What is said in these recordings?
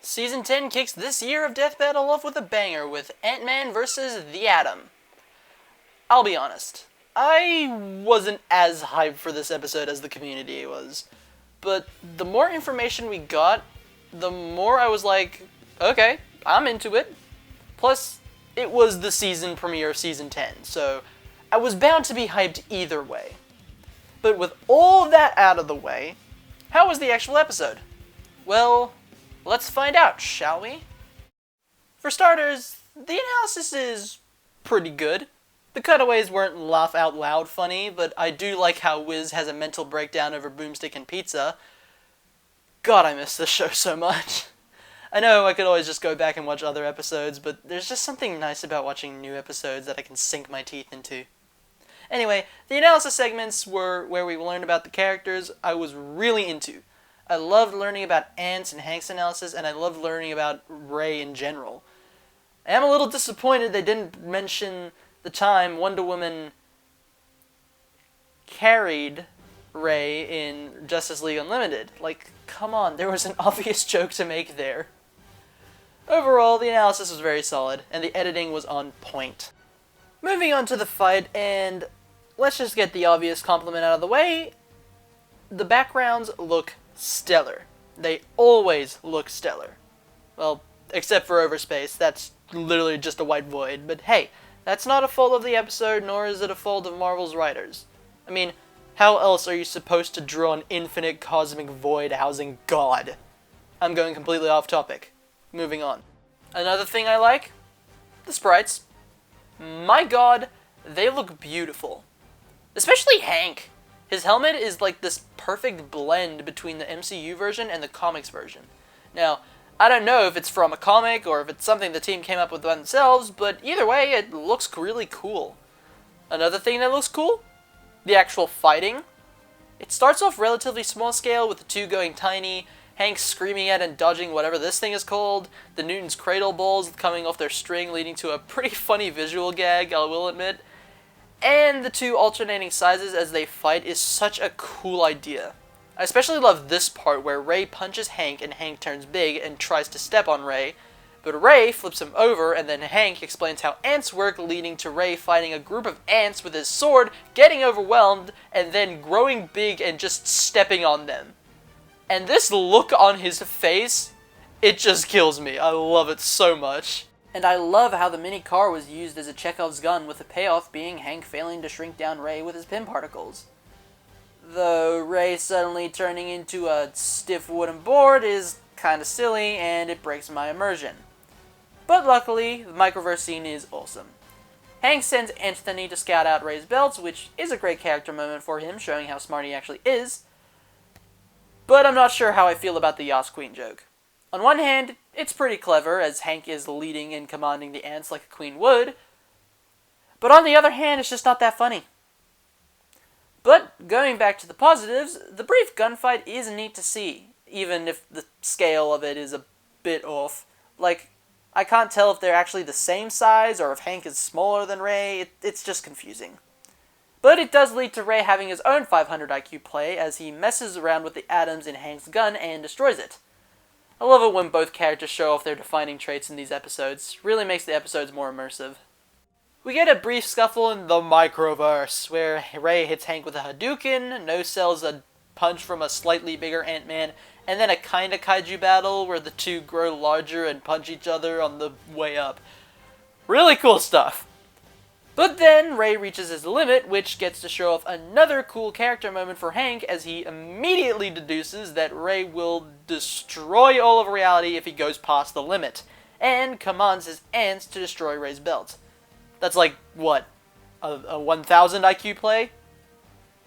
Season 10 kicks this year of Death Battle off with a banger with Ant-Man vs. the Atom. I'll be honest, I wasn't as hyped for this episode as the community was, but the more information we got, the more I was like, okay, I'm into it. Plus, it was the season premiere of Season 10, so I was bound to be hyped either way. But with all that out of the way, how was the actual episode? Well, let's find out, shall we? For starters, the analysis is pretty good. The cutaways weren't laugh out loud funny, but I do like how Wiz has a mental breakdown over Boomstick and pizza. God, I miss this show so much. I know I could always just go back and watch other episodes, but there's just something nice about watching new episodes that I can sink my teeth into. Anyway, the analysis segments were where we learned about the characters I was really into. I loved learning about Ant's and Hank's analysis, and I loved learning about Ray in general. I am a little disappointed they didn't mention the time Wonder Woman carried Ray in Justice League Unlimited. Like, come on, there was an obvious joke to make there. Overall, the analysis was very solid, and the editing was on point. Moving on to the fight, and let's just get the obvious compliment out of the way. The backgrounds look stellar. They always look stellar. Well, except for Overspace, that's literally just a white void, but hey, that's not a fault of the episode, nor is it a fault of Marvel's writers. I mean, how else are you supposed to draw an infinite cosmic void housing God? I'm going completely off topic. Moving on. Another thing I like? The sprites. My God, they look beautiful. Especially Hank. His helmet is like this perfect blend between the MCU version and the comics version. Now, I don't know if it's from a comic or if it's something the team came up with by themselves, but either way, it looks really cool. Another thing that looks cool? The actual fighting. It starts off relatively small scale with the two going tiny, Hank screaming at and dodging whatever this thing is called, the Newton's cradle balls coming off their string leading to a pretty funny visual gag, I will admit. And the two alternating sizes as they fight is such a cool idea. I especially love this part where Ray punches Hank and Hank turns big and tries to step on Ray, but Ray flips him over and then Hank explains how ants work, leading to Ray fighting a group of ants with his sword, getting overwhelmed, and then growing big and just stepping on them. And this look on his face, it just kills me. I love it so much. And I love how the mini car was used as a Chekhov's gun, with the payoff being Hank failing to shrink down Ray with his pin particles. Though Ray suddenly turning into a stiff wooden board is kinda silly, and it breaks my immersion. But luckily, the microverse scene is awesome. Hank sends Anthony to scout out Ray's belts, which is a great character moment for him, showing how smart he actually is. But I'm not sure how I feel about the Yas Queen joke. On one hand, it's pretty clever, as Hank is leading and commanding the ants like a queen would. But on the other hand, it's just not that funny. But going back to the positives, the brief gunfight is neat to see, even if the scale of it is a bit off. Like, I can't tell if they're actually the same size or if Hank is smaller than Ray. It's just confusing. But it does lead to Ray having his own 500 IQ play as he messes around with the atoms in Hank's gun and destroys it. I love it when both characters show off their defining traits in these episodes. Really makes the episodes more immersive. We get a brief scuffle in the microverse, where Ray hits Hank with a Hadouken, No sells a punch from a slightly bigger Ant-Man, and then a kinda kaiju battle where the two grow larger and punch each other on the way up. Really cool stuff. But then Ray reaches his limit, which gets to show off another cool character moment for Hank as he immediately deduces that Ray will destroy all of reality if he goes past the limit, and commands his ants to destroy Ray's belt. That's like, what, a 1000 IQ play?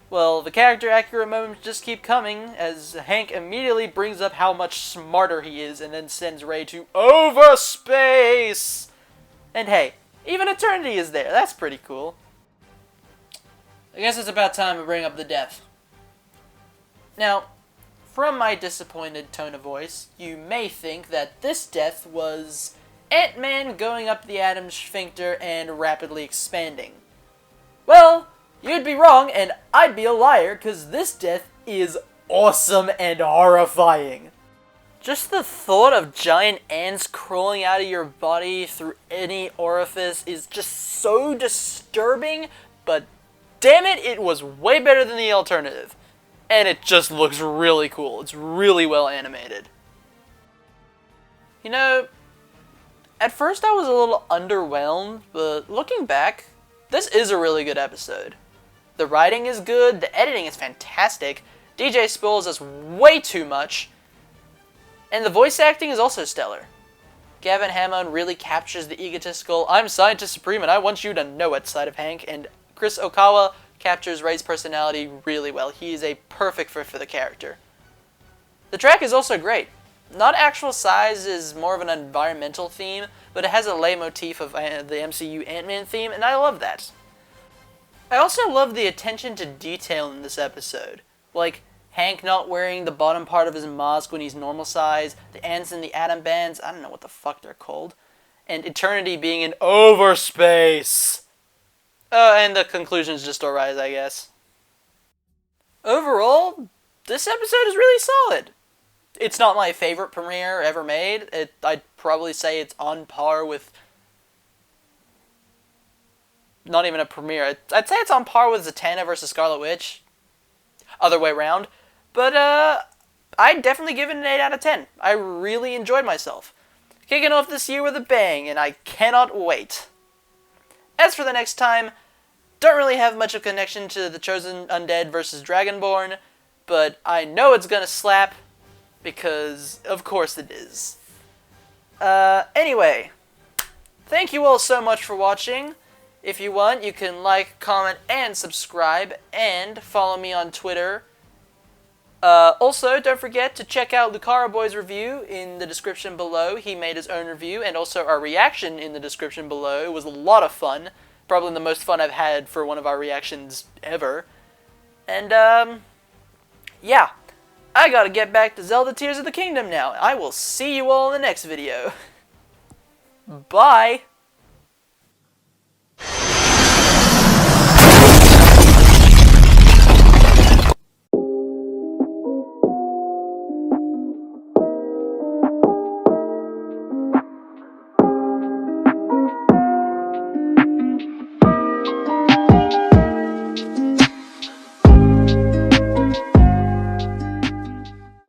Well, the character accurate moments just keep coming, as Hank immediately brings up how much smarter he is and then sends Ray to overspace! And hey, even Eternity is there. That's pretty cool. I guess it's about time to bring up the death. Now, from my disappointed tone of voice, you may think that this death was Ant-Man going up the Atom sphincter and rapidly expanding. Well, you'd be wrong, and I'd be a liar, because this death is awesome and horrifying. Just the thought of giant ants crawling out of your body through any orifice is just so disturbing, but damn it, it was way better than the alternative. And it just looks really cool. It's really well animated. You know, at first I was a little underwhelmed, but looking back, this is a really good episode. The writing is good, the editing is fantastic, DJ spoils us way too much, and the voice acting is also stellar. Gavin Hammond really captures the egotistical, I'm Scientist Supreme and I want you to know it side of Hank, and Chris Okawa captures Ray's personality really well. He is a perfect fit for the character. The track is also great. Not actual size is more of an environmental theme, but it has a leitmotif of the MCU Ant-Man theme, and I love that. I also love the attention to detail in this episode. Like, Hank not wearing the bottom part of his mask when he's normal size, the ants in the atom bands, I don't know what the fuck they're called, and Eternity being in overspace. And the conclusion's just alright, I guess. Overall, this episode is really solid. It's not my favorite premiere ever made. I'd probably say it's on par with... Not even a premiere. I'd say it's on par with Zatanna vs. Scarlet Witch. Other way around. But, I'd definitely give it an 8 out of 10. I really enjoyed myself. Kicking off this year with a bang, and I cannot wait. As for the next time, don't really have much of a connection to the Chosen Undead vs. Dragonborn, but I know it's gonna slap, because of course it is. Anyway, thank you all so much for watching. If you want, you can like, comment, and subscribe, and follow me on Twitter. Also, don't forget to check out Lucariboi's review in the description below. He made his own review, and also our reaction in the description below. It was a lot of fun. Probably the most fun I've had for one of our reactions ever. And, yeah. I gotta get back to Zelda Tears of the Kingdom now. I will see you all in the next video. Bye!